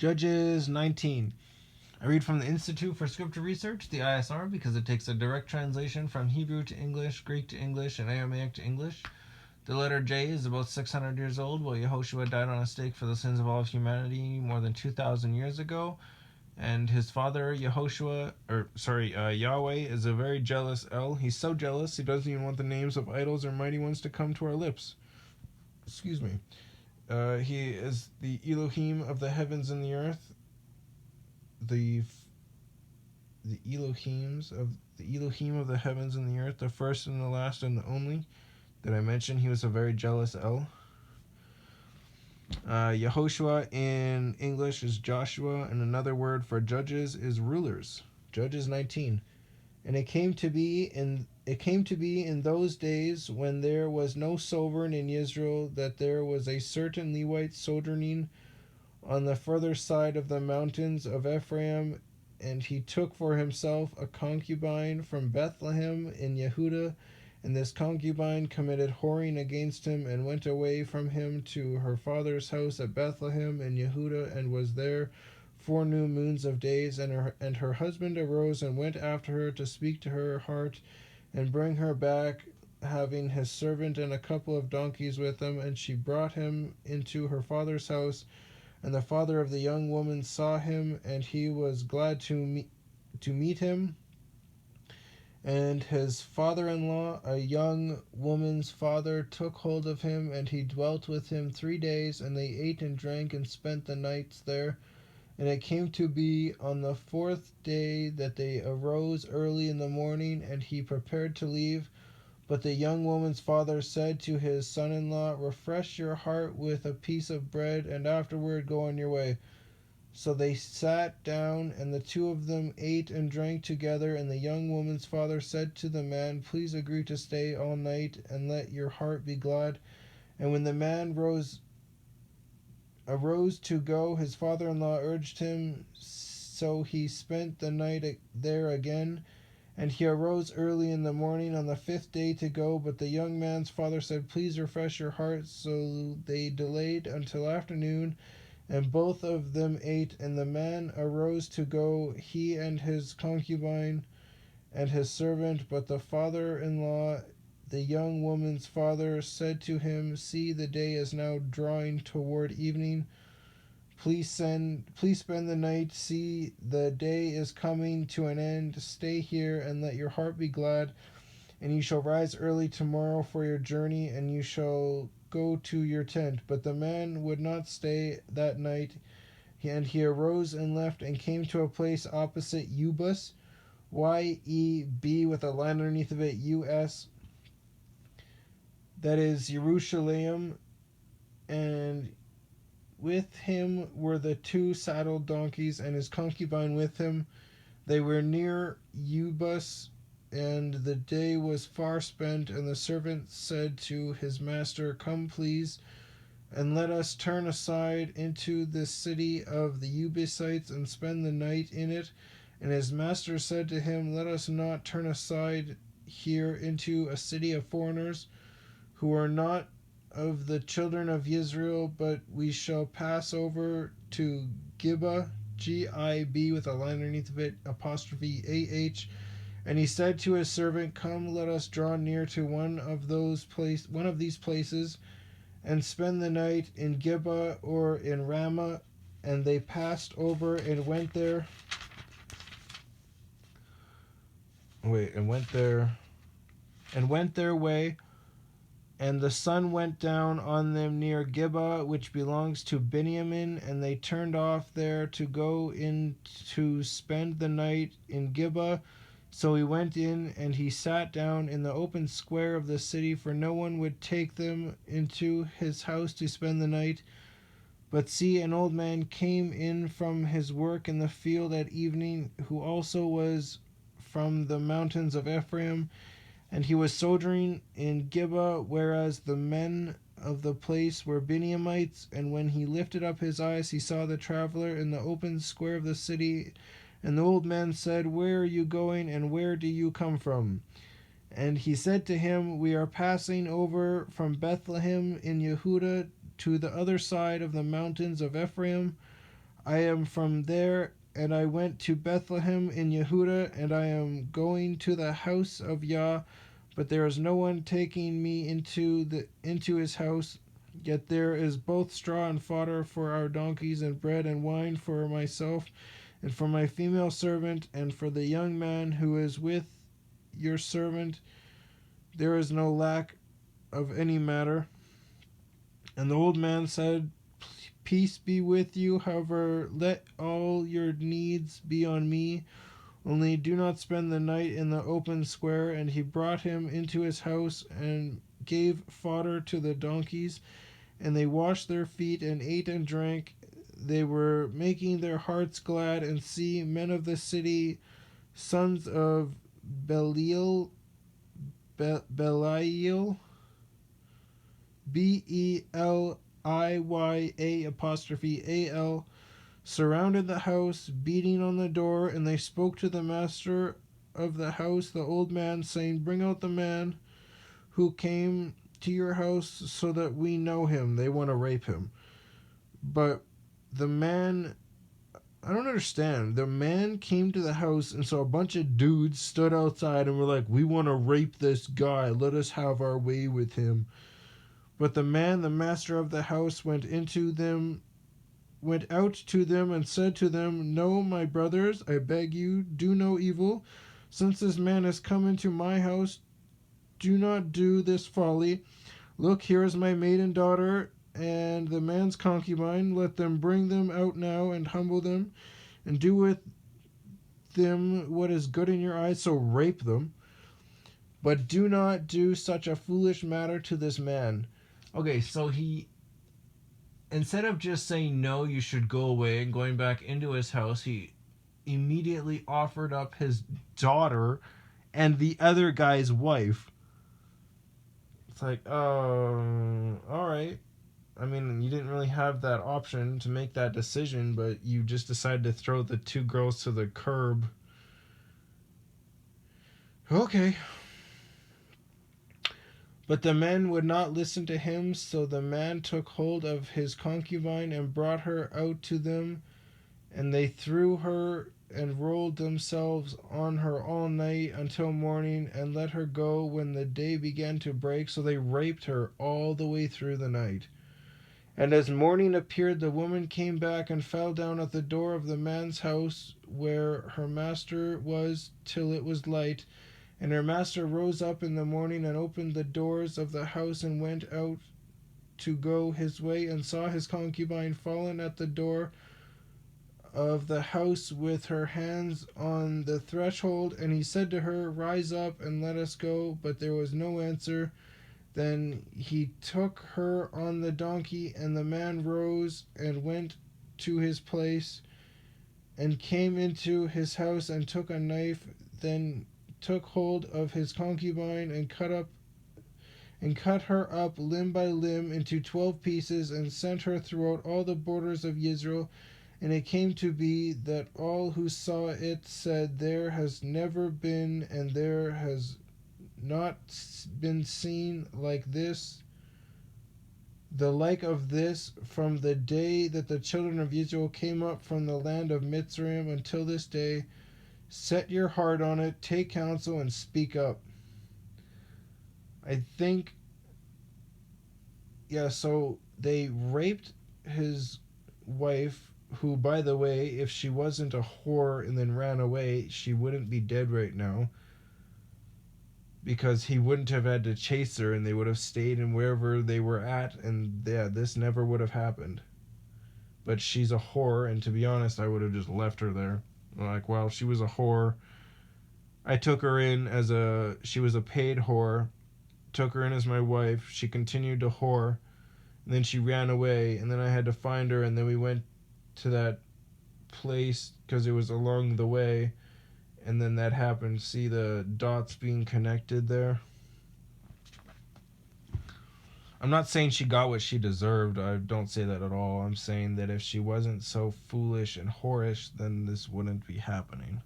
Judges 19. I read from the Institute for Scripture Research, the ISR, because it takes a direct translation from Hebrew to English, Greek to English, and Aramaic to English. The letter J is about 600 years old, while Yehoshua died on a stake for the sins of all of humanity more than 2,000 years ago. And his father, Yahweh, is a very jealous El. He's so jealous, he doesn't even want the names of idols or mighty ones to come to our lips. Excuse me. He is the Elohim of the heavens and the earth. The Elohim of the heavens and the earth, the first and the last and the only. Did I mention he was a very jealous El? Yehoshua in English is Joshua, and another word for judges is rulers. Judges 19. And it came to be in those days when there was no sovereign in Israel, that there was a certain Levite sojourning on the further side of the mountains of Ephraim, and he took for himself a concubine from Bethlehem in Yehudah, and this concubine committed whoring against him, and went away from him to her father's house at Bethlehem in Yehudah, and was there 4 new moons of days. And her husband arose and went after her to speak to her heart, and bring her back, having his servant and a couple of donkeys with him. And she brought him into her father's house. And the father of the young woman saw him, and he was glad to meet him. And his father-in-law, a young woman's father, took hold of him, and he dwelt with him 3 days, and they ate and drank and spent the nights there. And it came to be on the 4th day that they arose early in the morning, and he prepared to leave. But the young woman's father said to his son-in-law, refresh your heart with a piece of bread, and afterward go on your way. So they sat down, and the 2 of them ate and drank together. And the young woman's father said to the man, please agree to stay all night, and let your heart be glad. And when the man arose to go, his father-in-law urged him, so he spent the night there again. And he arose early in the morning on the 5th day to go, but the young man's father said, please refresh your heart. So they delayed until afternoon, and both of them ate. And the man arose to go, he and his concubine and his servant. But the father-in-law, the young woman's father, said to him, see, the day is now drawing toward evening. Please spend the night. See, the day is coming to an end. Stay here and let your heart be glad. And you shall rise early tomorrow for your journey, and you shall go to your tent. But the man would not stay that night. And he arose and left, and came to a place opposite Yebus, Y-E-B with a line underneath of it, U-S. That is Jerusalem. And with him were the 2 saddled donkeys, and his concubine with him. They were near Yebus, and the day was far spent. And the servant said to his master, come, please, and let us turn aside into the city of the Jebusites, and spend the night in it. And his master said to him, let us not turn aside here into a city of foreigners, who are not of the children of Israel, but we shall pass over to Gibeah, G-I-B with a line underneath of it, apostrophe A-H. And he said to his servant, come, let us draw near to one of these places, and spend the night in Gibeah or in Ramah. And they passed over and went their way. And the sun went down on them near Gibeah, which belongs to Benjamin, and they turned off there to go in to spend the night in Gibeah. So he went in, and he sat down in the open square of the city, for no one would take them into his house to spend the night. But see, an old man came in from his work in the field at evening, who also was from the mountains of Ephraim, and he was sojourning in Gibeah, whereas the men of the place were Benjamites. And when he lifted up his eyes, he saw the traveler in the open square of the city. And the old man said, where are you going, and where do you come from? And he said to him, we are passing over from Bethlehem in Yehudah to the other side of the mountains of Ephraim. I am from there, and I went to Bethlehem in Yehuda, and I am going to the house of Yah, but there is no one taking me into his house. Yet there is both straw and fodder for our donkeys, and bread and wine for myself, and for my female servant, and for the young man who is with your servant. There is no lack of any matter. And the old man said, Peace be with you. However, let all your needs be on me. Only do not spend the night in the open square. And he brought him into his house and gave fodder to the donkeys. And they washed their feet and ate and drank. They were making their hearts glad. And see, men of the city, sons of Belial, Belial, Beliya', surrounded the house, beating on the door, and they spoke to the master of the house, the old man, saying, Bring out the man who came to your house so that we know him. They want to rape him. But the man, I don't understand. The man came to the house, and so a bunch of dudes stood outside and were like, We want to rape this guy. Let us have our way with him. But the man, the master of the house, went out to them and said to them, No, my brothers, I beg you, do no evil. Since this man has come into my house, do not do this folly. Look, here is my maiden daughter and the man's concubine. Let them bring them out now and humble them, and do with them what is good in your eyes, so rape them. But do not do such a foolish matter to this man. Okay, so he, instead of just saying no, you should go away and going back into his house, he immediately offered up his daughter and the other guy's wife. It's like, all right. I mean, you didn't really have that option to make that decision, but you just decided to throw the two girls to the curb. Okay. But the men would not listen to him, so the man took hold of his concubine and brought her out to them, and they threw her and rolled themselves on her all night until morning, and let her go when the day began to break. So they raped her all the way through the night. And as morning appeared, the woman came back and fell down at the door of the man's house where her master was till it was light. And her master rose up in the morning and opened the doors of the house and went out to go his way, and saw his concubine fallen at the door of the house with her hands on the threshold. And he said to her, Rise up and let us go. But there was no answer. Then he took her on the donkey, and the man rose and went to his place and came into his house and took a knife. Then took hold of his concubine and cut her up limb by limb into 12 pieces, and sent her throughout all the borders of Israel. And it came to be that all who saw it said, There has never been, and there has not been seen like this, the like of this, from the day that the children of Israel came up from the land of Mitzrayim until this day. Set your heart on it, take counsel, and speak up. I think, so they raped his wife, who, by the way, if she wasn't a whore and then ran away, she wouldn't be dead right now, because he wouldn't have had to chase her, and they would have stayed in wherever they were at, and this never would have happened. But she's a whore, and to be honest, I would have just left her there. Like, well, she was a whore. I took her in she was a paid whore. Took her in as my wife. She continued to whore. And then she ran away. And then I had to find her. And then we went to that place because it was along the way. And then that happened. See the dots being connected there? I'm not saying she got what she deserved. I don't say that at all. I'm saying that if she wasn't so foolish and whorish, then this wouldn't be happening.